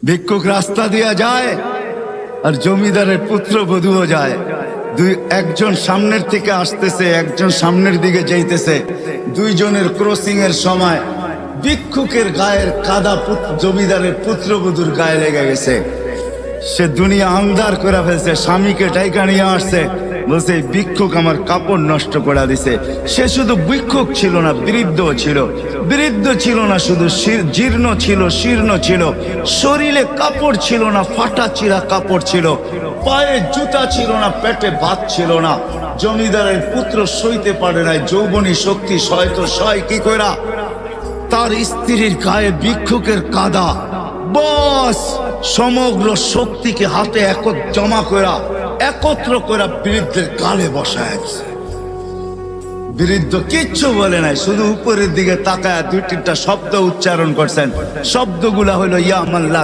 ভিক্ষুক রাস্তা দিয়া যায় আর জমিদারের পুত্রবধূও যায়। একজন সামনের থেকে আসতেছে, একজন সামনের দিকে যাইতেছে। দুইজনের ক্রসিং এর সময় ভিক্ষুকের গায়ের কাদা জমিদারের পুত্রবধূর গায়ে লেগে গেছে। সে দুনিয়া আন্ধার করে ফেলছে, স্বামীকে ডাইকা নিয়ে আসছে, বলছে এই ভিক্ষুক আমার কাপড় নষ্ট করে দিছে। সে শুধু ভিক্ষুক ছিল না, বৃদ্ধ ছিল। বৃদ্ধ ছিল না শুধু, জীর্ণ ছিল, শীর্ণ ছিল, শরীরে কাপড় ছিল না, ফাটা চিরা কাপড় ছিল, পায়ে জুতা ছিল না, পেটে ভাত ছিল না। জমিদারের পুত্র সইতে পারে নাই, যৌবনী শক্তি সয়তো সয় কি কইরা তার স্ত্রীর গায়ে ভিক্ষুকের কাদা, বস সমগ্র শক্তিকে হাতে একত্র করা বৃদ্ধের গালে বসায়। বৃদ্ধ কিচ্ছু বলে নাই, শুধু উপরের দিকে তাকায় দুই তিনটা শব্দ উচ্চারণ করছেন। শব্দগুলা হলো ইয়া মাল্লা